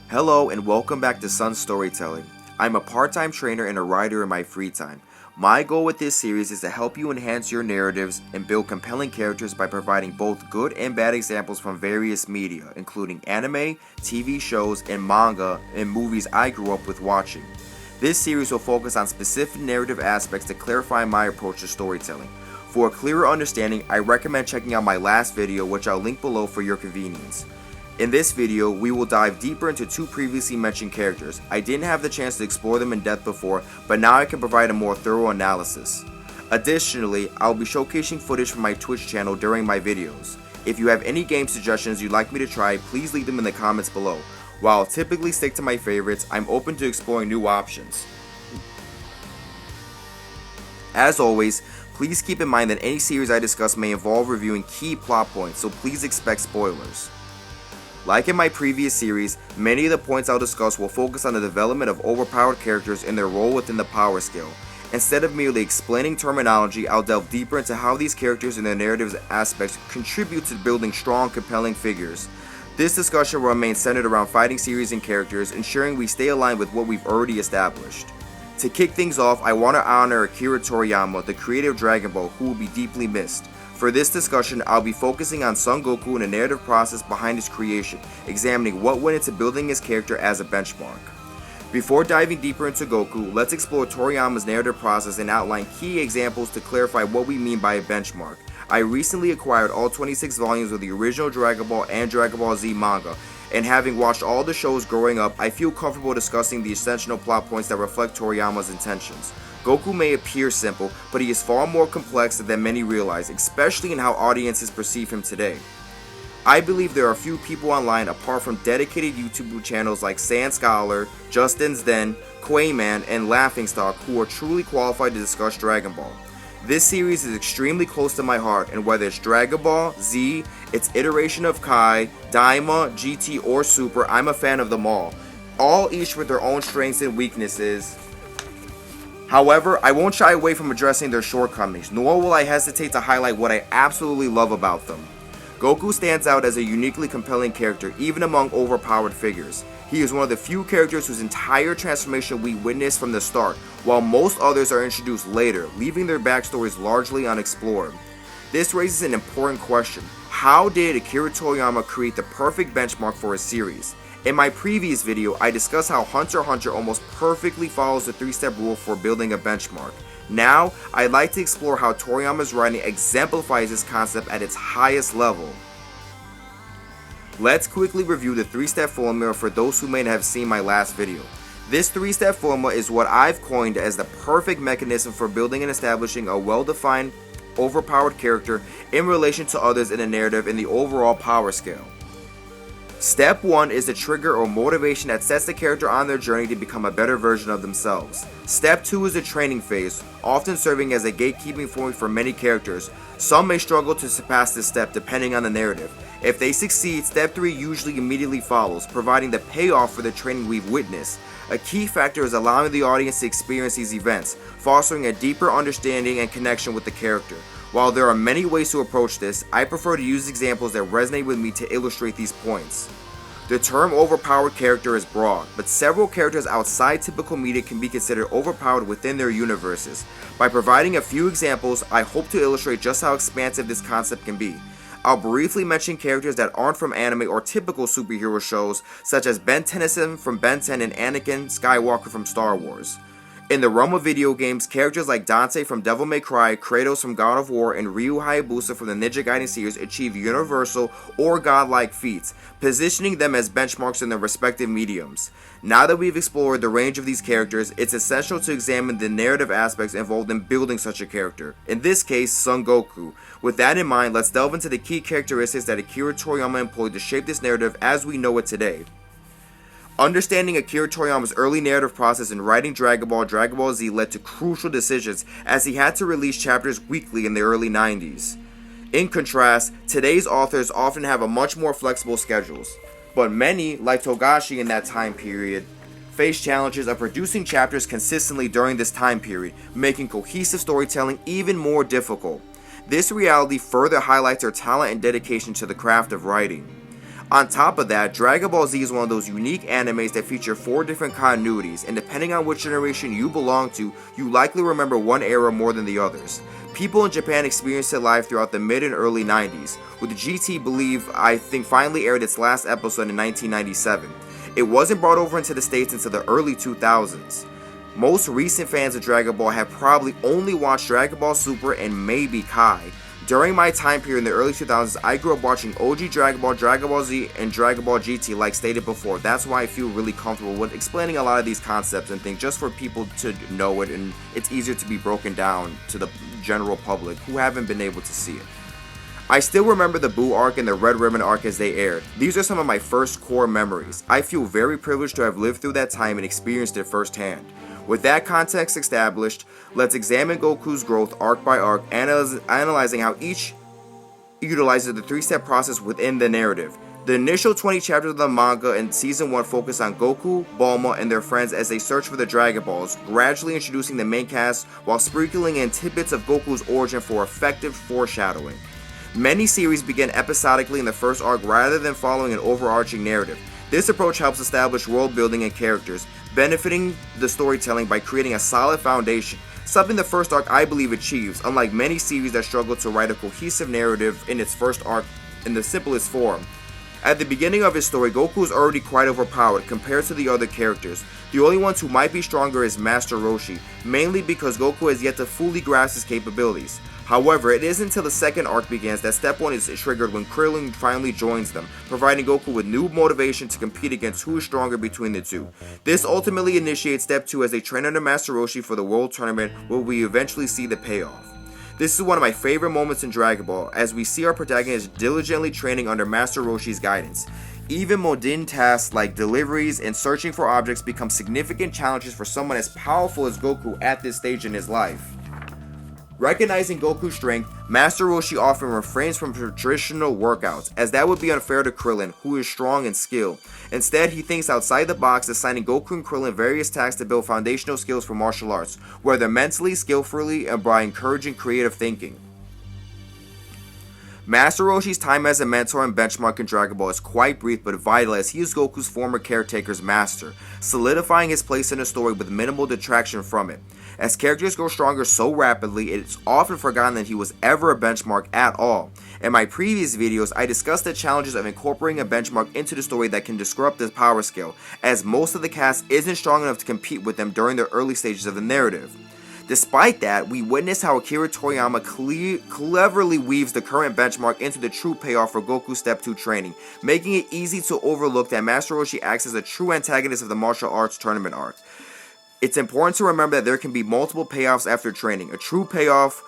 Hello and welcome back to Son Storytelling. I'm a part-time trainer and a writer in my free time. My goal with this series is to help you enhance your narratives and build compelling characters by providing both good and bad examples from various media, including anime, TV shows, and manga, and movies I grew up with watching. This series will focus on specific narrative aspects to clarify my approach to storytelling. For a clearer understanding, I recommend checking out my last video, which I'll link below for your convenience. In this video, we will dive deeper into two previously mentioned characters. I didn't have the chance to explore them in depth before, but now I can provide a more thorough analysis. Additionally, I'll be showcasing footage from my Twitch channel during my videos. If you have any game suggestions you'd like me to try, please leave them in the comments below. While I'll typically stick to my favorites, I'm open to exploring new options. As always, please keep in mind that any series I discuss may involve reviewing key plot points, so please expect spoilers. Like in my previous series, many of the points I'll discuss will focus on the development of overpowered characters and their role within the power scale. Instead of merely explaining terminology, I'll delve deeper into how these characters and their narrative aspects contribute to building strong, compelling figures. This discussion will remain centered around fighting series and characters, ensuring we stay aligned with what we've already established. To kick things off, I want to honor Akira Toriyama, the creator of Dragon Ball, who will be deeply missed. For this discussion, I'll be focusing on Son Goku and the narrative process behind his creation, examining what went into building his character as a benchmark. Before diving deeper into Goku, let's explore Toriyama's narrative process and outline key examples to clarify what we mean by a benchmark. I recently acquired all 26 volumes of the original Dragon Ball and Dragon Ball Z manga, and having watched all the shows growing up, I feel comfortable discussing the essential plot points that reflect Toriyama's intentions. Goku may appear simple, but he is far more complex than many realize, especially in how audiences perceive him today. I believe there are few people online apart from dedicated YouTube channels like Saiyan Scholar, Justin's Den, Quayman, and Laughingstock who are truly qualified to discuss Dragon Ball. This series is extremely close to my heart, and whether it's Dragon Ball, Z, its iteration of Kai, Daima, GT, or Super, I'm a fan of them all each with their own strengths and weaknesses. However, I won't shy away from addressing their shortcomings, nor will I hesitate to highlight what I absolutely love about them. Goku stands out as a uniquely compelling character, even among overpowered figures. He is one of the few characters whose entire transformation we witness from the start, while most others are introduced later, leaving their backstories largely unexplored. This raises an important question. How did Akira Toriyama create the perfect benchmark for his series? In my previous video, I discussed how Hunter x Hunter almost perfectly follows the 3-step rule for building a benchmark. Now, I'd like to explore how Toriyama's writing exemplifies this concept at its highest level. Let's quickly review the 3-step formula for those who may not have seen my last video. This 3-step formula is what I've coined as the perfect mechanism for building and establishing a well-defined, overpowered character in relation to others in a narrative in the overall power scale. Step 1 is the trigger or motivation that sets the character on their journey to become a better version of themselves. Step 2 is the training phase, often serving as a gatekeeping point for many characters. Some may struggle to surpass this step depending on the narrative. If they succeed, Step 3 usually immediately follows, providing the payoff for the training we've witnessed. A key factor is allowing the audience to experience these events, fostering a deeper understanding and connection with the character. While there are many ways to approach this, I prefer to use examples that resonate with me to illustrate these points. The term overpowered character is broad, but several characters outside typical media can be considered overpowered within their universes. By providing a few examples, I hope to illustrate just how expansive this concept can be. I'll briefly mention characters that aren't from anime or typical superhero shows, such as Ben Tennyson from Ben 10 and Anakin Skywalker from Star Wars. In the realm of video games, characters like Dante from Devil May Cry, Kratos from God of War, and Ryu Hayabusa from the Ninja Gaiden series achieve universal or godlike feats, positioning them as benchmarks in their respective mediums. Now that we've explored the range of these characters, it's essential to examine the narrative aspects involved in building such a character, in this case, Son Goku. With that in mind, let's delve into the key characteristics that Akira Toriyama employed to shape this narrative as we know it today. Understanding Akira Toriyama's early narrative process in writing Dragon Ball, Dragon Ball Z led to crucial decisions as he had to release chapters weekly in the early 90s. In contrast, today's authors often have a much more flexible schedules, but many, like Togashi in that time period, face challenges of producing chapters consistently during this time period, making cohesive storytelling even more difficult. This reality further highlights their talent and dedication to the craft of writing. On top of that, Dragon Ball Z is one of those unique animes that feature 4 different continuities, and depending on which generation you belong to, you likely remember one era more than the others. People in Japan experienced it live throughout the mid and early 90s, with GT I think finally aired its last episode in 1997. It wasn't brought over into the States until the early 2000s. Most recent fans of Dragon Ball have probably only watched Dragon Ball Super and maybe Kai. During my time period in the early 2000s, I grew up watching OG Dragon Ball Z, and Dragon Ball GT like stated before. That's why I feel really comfortable with explaining a lot of these concepts and things just for people to know it, and it's easier to be broken down to the general public who haven't been able to see it. I still remember the Buu arc and the Red Ribbon arc as they aired. These are some of my first core memories. I feel very privileged to have lived through that time and experienced it firsthand. With that context established, let's examine Goku's growth arc by arc, analyzing how each utilizes the 3-step process within the narrative. The initial 20 chapters of the manga in Season 1 focus on Goku, Bulma, and their friends as they search for the Dragon Balls, gradually introducing the main cast while sprinkling in tidbits of Goku's origin for effective foreshadowing. Many series begin episodically in the first arc rather than following an overarching narrative. This approach helps establish world building and characters, benefiting the storytelling by creating a solid foundation, something the first arc I believe achieves, unlike many series that struggle to write a cohesive narrative in its first arc in the simplest form. At the beginning of his story, Goku is already quite overpowered compared to the other characters. The only ones who might be stronger is Master Roshi, mainly because Goku has yet to fully grasp his capabilities. However, it isn't until the second arc begins that Step 1 is triggered when Krillin finally joins them, providing Goku with new motivation to compete against who is stronger between the two. This ultimately initiates Step 2 as they train under Master Roshi for the World Tournament, where we eventually see the payoff. This is one of my favorite moments in Dragon Ball, as we see our protagonist diligently training under Master Roshi's guidance. Even mundane tasks like deliveries and searching for objects become significant challenges for someone as powerful as Goku at this stage in his life. Recognizing Goku's strength, Master Roshi often refrains from traditional workouts, as that would be unfair to Krillin, who is strong and skilled. Instead, he thinks outside the box, assigning Goku and Krillin various tasks to build foundational skills for martial arts, whether mentally, skillfully, and by encouraging creative thinking. Master Roshi's time as a mentor and benchmark in Dragon Ball is quite brief but vital, as he is Goku's former caretaker's master, solidifying his place in the story with minimal detraction from it. As characters grow stronger so rapidly, it's often forgotten that he was ever a benchmark at all. In my previous videos, I discussed the challenges of incorporating a benchmark into the story that can disrupt the power scale, as most of the cast isn't strong enough to compete with them during the early stages of the narrative. Despite that, we witness how Akira Toriyama cleverly weaves the current benchmark into the true payoff for Goku's Step 2 training, making it easy to overlook that Master Roshi acts as a true antagonist of the martial arts tournament arc. It's important to remember that there can be multiple payoffs after training. A true payoff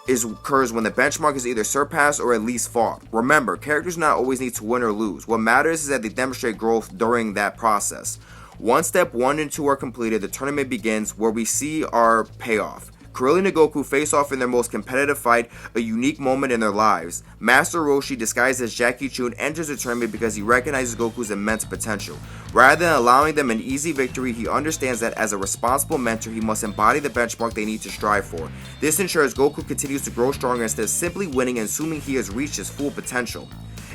occurs when the benchmark is either surpassed or at least fought. Remember, characters not always need to win or lose. What matters is that they demonstrate growth during that process. Once Step 1 and 2 are completed, the tournament begins, where we see our payoff. Krillin and Goku face off in their most competitive fight, a unique moment in their lives. Master Roshi, disguised as Jackie Chun, enters the tournament because he recognizes Goku's immense potential. Rather than allowing them an easy victory, he understands that as a responsible mentor, he must embody the benchmark they need to strive for. This ensures Goku continues to grow stronger instead of simply winning and assuming he has reached his full potential.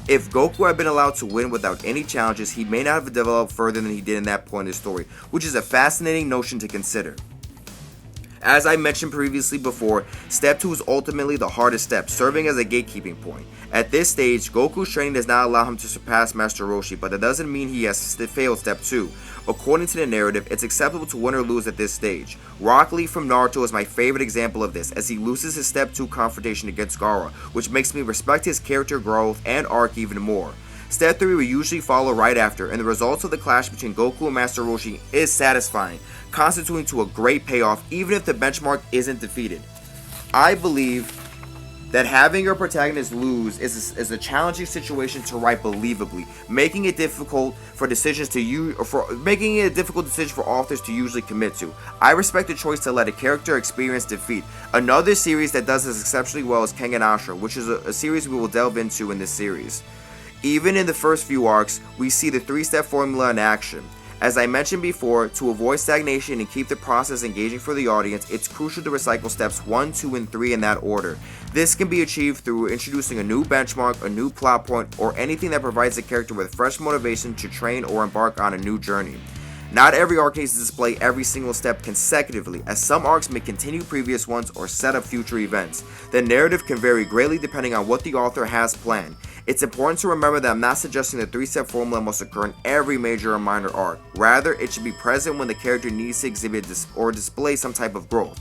If Goku had been allowed to win without any challenges, he may not have developed further than he did in that point in his story, which is a fascinating notion to consider. As I mentioned previously before, Step 2 is ultimately the hardest step, serving as a gatekeeping point. At this stage, Goku's training does not allow him to surpass Master Roshi, but that doesn't mean he has failed Step 2. According to the narrative, it's acceptable to win or lose at this stage. Rock Lee from Naruto is my favorite example of this, as he loses his Step 2 confrontation against Gaara, which makes me respect his character growth and arc even more. Step 3 will usually follow right after, and the results of the clash between Goku and Master Roshi is satisfying, constituting to a great payoff even if the benchmark isn't defeated. I believe that having your protagonist lose is a challenging situation to write believably, making it difficult decision for authors to usually commit to. I respect the choice to let a character experience defeat. Another series that does this exceptionally well is Kengan Ashura, which is a series we will delve into in this series. Even in the first few arcs, we see the 3-step formula in action. As I mentioned before, to avoid stagnation and keep the process engaging for the audience, it's crucial to recycle steps 1, 2, and 3 in that order. This can be achieved through introducing a new benchmark, a new plot point, or anything that provides the character with fresh motivation to train or embark on a new journey. Not every arc needs to display every single step consecutively, as some arcs may continue previous ones or set up future events. The narrative can vary greatly depending on what the author has planned. It's important to remember that I'm not suggesting the 3-step formula must occur in every major or minor arc. Rather, it should be present when the character needs to exhibit or display some type of growth.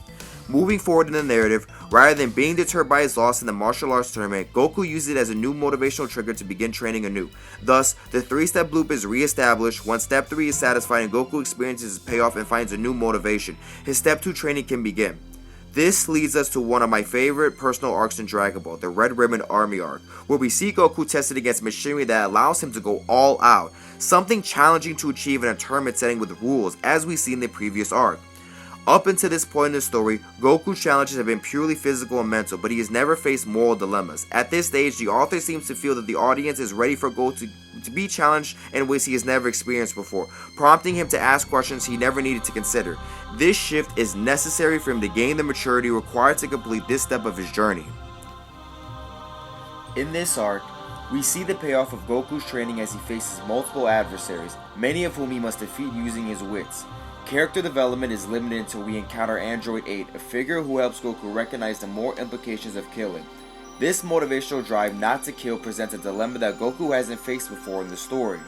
Moving forward in the narrative, rather than being deterred by his loss in the martial arts tournament, Goku used it as a new motivational trigger to begin training anew. Thus, the 3-step loop is re-established. Once step 3 is satisfied and Goku experiences his payoff and finds a new motivation, his step 2 training can begin. This leads us to one of my favorite personal arcs in Dragon Ball, the Red Ribbon Army arc, where we see Goku tested against machinery that allows him to go all out, something challenging to achieve in a tournament setting with rules, as we see in the previous arc. Up until this point in the story, Goku's challenges have been purely physical and mental, but he has never faced moral dilemmas. At this stage, the author seems to feel that the audience is ready for Goku to be challenged in ways he has never experienced before, prompting him to ask questions he never needed to consider. This shift is necessary for him to gain the maturity required to complete this step of his journey. In this arc, we see the payoff of Goku's training as he faces multiple adversaries, many of whom he must defeat using his wits. Character development is limited until we encounter Android 8, a figure who helps Goku recognize the moral implications of killing. This motivational drive not to kill presents a dilemma that Goku hasn't faced before in the story.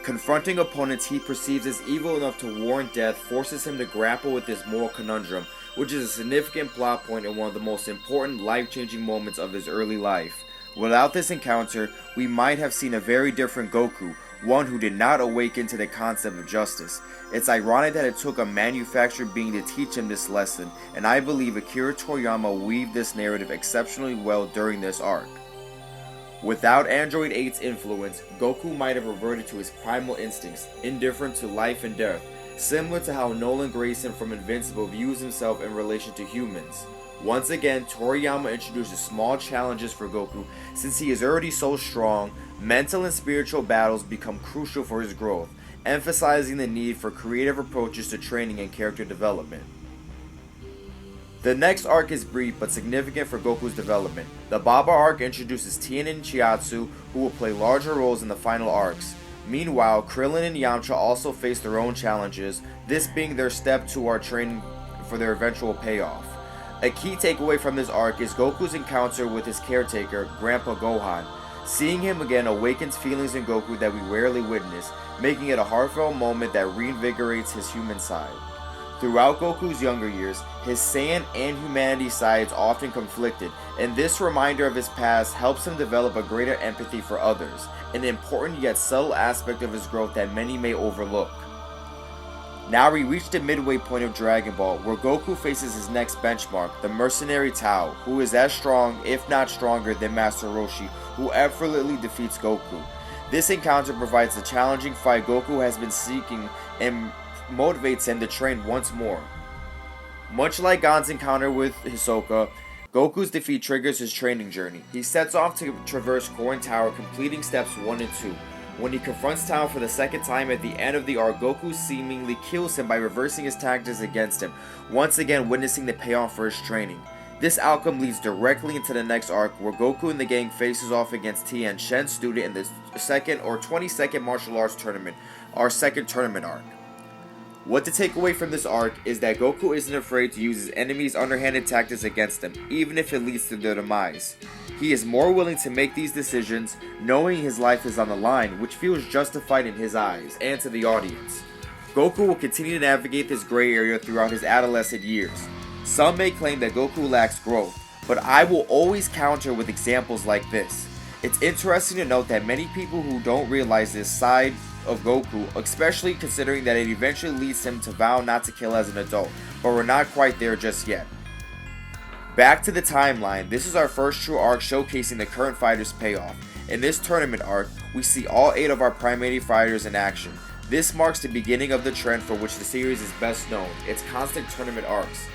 Confronting opponents he perceives as evil enough to warrant death forces him to grapple with this moral conundrum, which is a significant plot point and one of the most important life-changing moments of his early life. Without this encounter, we might have seen a very different Goku, one who did not awaken to the concept of justice. It's ironic that it took a manufactured being to teach him this lesson, and I believe Akira Toriyama weaved this narrative exceptionally well during this arc. Without Android 8's influence, Goku might have reverted to his primal instincts, indifferent to life and death, similar to how Nolan Grayson from Invincible views himself in relation to humans. Once again, Toriyama introduces small challenges for Goku. Since he is already so strong, mental and spiritual battles become crucial for his growth, emphasizing the need for creative approaches to training and character development. The next arc is brief but significant for Goku's development. The Baba arc introduces Tien and Chiatsu, who will play larger roles in the final arcs. Meanwhile, Krillin and Yamcha also face their own challenges, this being their step to our training for their eventual payoff. A key takeaway from this arc is Goku's encounter with his caretaker, Grandpa Gohan. Seeing him again awakens feelings in Goku that we rarely witness, making it a heartfelt moment that reinvigorates his human side. Throughout Goku's younger years, his Saiyan and humanity sides often conflicted, and this reminder of his past helps him develop a greater empathy for others, an important yet subtle aspect of his growth that many may overlook. Now we reach the midway point of Dragon Ball, where Goku faces his next benchmark, the mercenary Tao, who is as strong, if not stronger, than Master Roshi, who effortlessly defeats Goku. This encounter provides the challenging fight Goku has been seeking and motivates him to train once more. Much like Gon's encounter with Hisoka, Goku's defeat triggers his training journey. He sets off to traverse Korin Tower, completing steps 1 and 2. When he confronts Tao for the second time at the end of the arc, Goku seemingly kills him by reversing his tactics against him, once again witnessing the payoff for his training. This outcome leads directly into the next arc, where Goku and the gang faces off against Tien, Shen's student, in the 2nd or 22nd martial arts tournament, our second tournament arc. What to take away from this arc is that Goku isn't afraid to use his enemy's underhanded tactics against them, even if it leads to their demise. He is more willing to make these decisions, knowing his life is on the line, which feels justified in his eyes, and to the audience. Goku will continue to navigate this gray area throughout his adolescent years. Some may claim that Goku lacks growth, but I will always counter with examples like this. It's interesting to note that many people who don't realize this side of Goku, especially considering that it eventually leads him to vow not to kill as an adult, but we're not quite there just yet. Back to the timeline, this is our first true arc showcasing the current fighters' payoff. In this tournament arc, we see all 8 of our primary fighters in action. This marks the beginning of the trend for which the series is best known, its constant tournament arcs.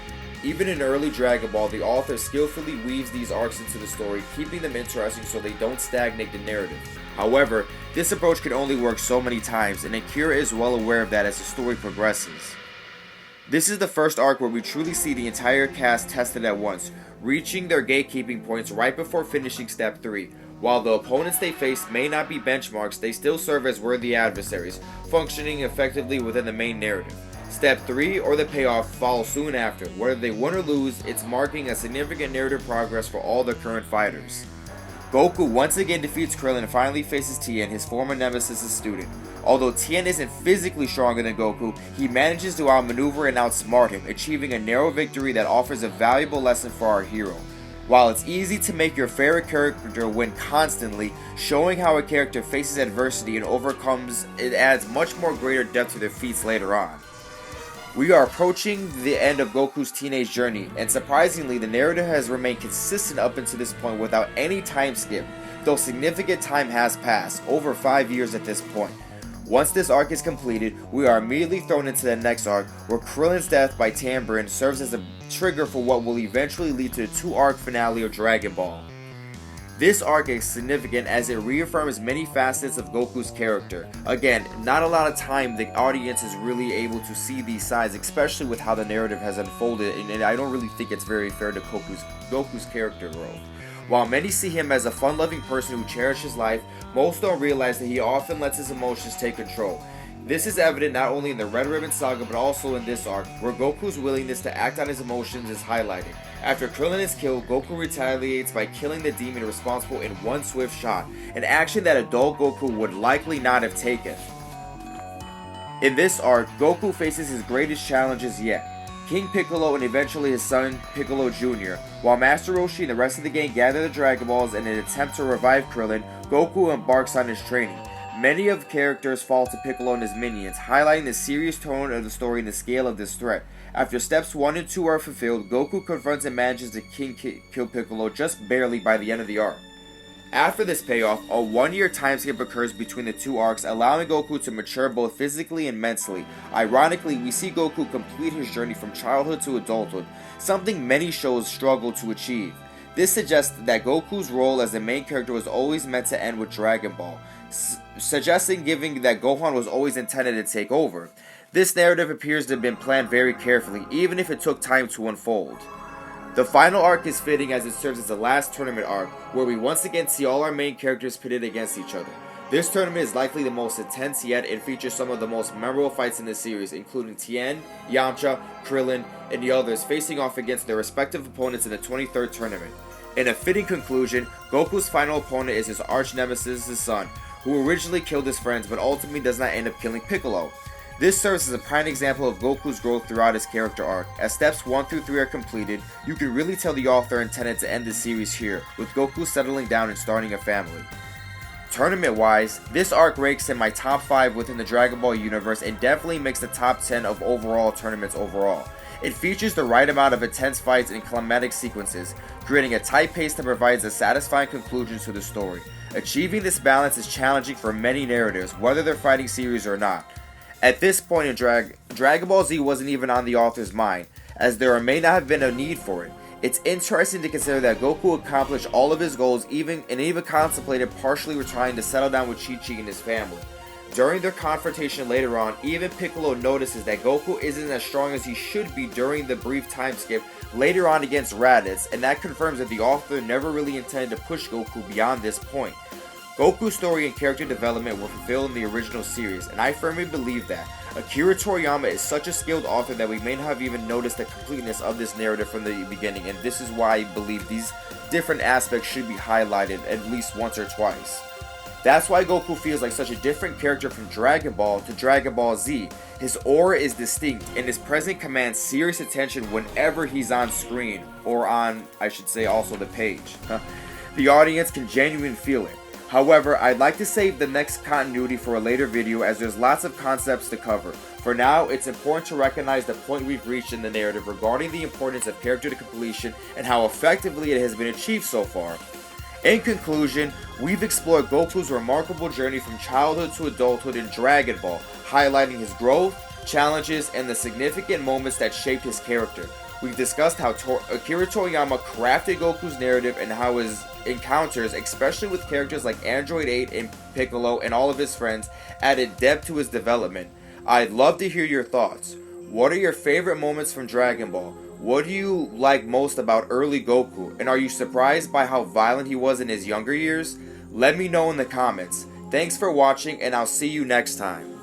Even in early Dragon Ball, the author skillfully weaves these arcs into the story, keeping them interesting so they don't stagnate the narrative. However, this approach can only work so many times, and Akira is well aware of that as the story progresses. This is the first arc where we truly see the entire cast tested at once, reaching their gatekeeping points right before finishing Step 3. While the opponents they face may not be benchmarks, they still serve as worthy adversaries, functioning effectively within the main narrative. Step 3 or the payoff follow soon after. Whether they win or lose, it's marking a significant narrative progress for all the current fighters. Goku once again defeats Krillin and finally faces Tien, his former nemesis' student. Although Tien isn't physically stronger than Goku, he manages to outmaneuver and outsmart him, achieving a narrow victory that offers a valuable lesson for our hero. While it's easy to make your favorite character win constantly, showing how a character faces adversity and overcomes it adds much more greater depth to their feats later on. We are approaching the end of Goku's teenage journey, and surprisingly the narrative has remained consistent up until this point without any time skip, though significant time has passed, over 5 years at this point. Once this arc is completed, we are immediately thrown into the next arc, where Krillin's death by Tambrin serves as a trigger for what will eventually lead to the 2-arc finale of Dragon Ball. This arc is significant as it reaffirms many facets of Goku's character. Again, not a lot of time the audience is really able to see these sides, especially with how the narrative has unfolded, and I don't really think it's very fair to Goku's character growth. While many see him as a fun-loving person who cherishes life, most don't realize that he often lets his emotions take control. This is evident not only in the Red Ribbon Saga but also in this arc, where Goku's willingness to act on his emotions is highlighted. After Krillin is killed, Goku retaliates by killing the demon responsible in one swift shot, an action that adult Goku would likely not have taken. In this arc, Goku faces his greatest challenges yet. King Piccolo and eventually his son Piccolo Jr. While Master Roshi and the rest of the gang gather the Dragon Balls in an attempt to revive Krillin, Goku embarks on his training. Many of the characters fall to Piccolo and his minions, highlighting the serious tone of the story and the scale of this threat. After steps 1 and 2 are fulfilled, Goku confronts and manages to kill Piccolo just barely by the end of the arc. After this payoff, a 1-year time skip occurs between the 2 arcs, allowing Goku to mature both physically and mentally. Ironically, we see Goku complete his journey from childhood to adulthood, something many shows struggle to achieve. This suggests that Goku's role as the main character was always meant to end with Dragon Ball, suggesting giving that Gohan was always intended to take over. This narrative appears to have been planned very carefully, even if it took time to unfold. The final arc is fitting as it serves as the last tournament arc, where we once again see all our main characters pitted against each other. This tournament is likely the most intense yet and features some of the most memorable fights in the series, including Tien, Yamcha, Krillin, and the others facing off against their respective opponents in the 23rd tournament. In a fitting conclusion, Goku's final opponent is his arch-nemesis' son, who originally killed his friends but ultimately does not end up killing Piccolo. This serves as a prime example of Goku's growth throughout his character arc. As steps 1 through 3 are completed, you can really tell the author intended to end the series here, with Goku settling down and starting a family. Tournament-wise, this arc ranks in my top 5 within the Dragon Ball universe and definitely makes the top 10 of overall tournaments overall. It features the right amount of intense fights and climatic sequences, creating a tight pace that provides a satisfying conclusion to the story. Achieving this balance is challenging for many narratives, whether they're fighting series or not. At this point in Dragon Ball Z wasn't even on the author's mind, as there may not have been a need for it. It's interesting to consider that Goku accomplished all of his goals and even contemplated partially retiring to settle down with Chi-Chi and his family. During their confrontation later on, even Piccolo notices that Goku isn't as strong as he should be during the brief time skip later on against Raditz, and that confirms that the author never really intended to push Goku beyond this point. Goku's story and character development were fulfilled in the original series, and I firmly believe that. Akira Toriyama is such a skilled author that we may not have even noticed the completeness of this narrative from the beginning, and this is why I believe these different aspects should be highlighted at least once or twice. That's why Goku feels like such a different character from Dragon Ball to Dragon Ball Z. His aura is distinct, and his presence commands serious attention whenever he's on screen, or on, I should say, also the page. The audience can genuinely feel it. However, I'd like to save the next continuity for a later video as there's lots of concepts to cover. For now, it's important to recognize the point we've reached in the narrative regarding the importance of character to completion and how effectively it has been achieved so far. In conclusion, we've explored Goku's remarkable journey from childhood to adulthood in Dragon Ball, highlighting his growth, challenges, and the significant moments that shaped his character. We've discussed how Akira Toriyama crafted Goku's narrative and how his encounters, especially with characters like Android 8 and Piccolo and all of his friends, added depth to his development. I'd love to hear your thoughts. What are your favorite moments from Dragon Ball? What do you like most about early Goku? And are you surprised by how violent he was in his younger years? Let me know in the comments. Thanks for watching, and I'll see you next time.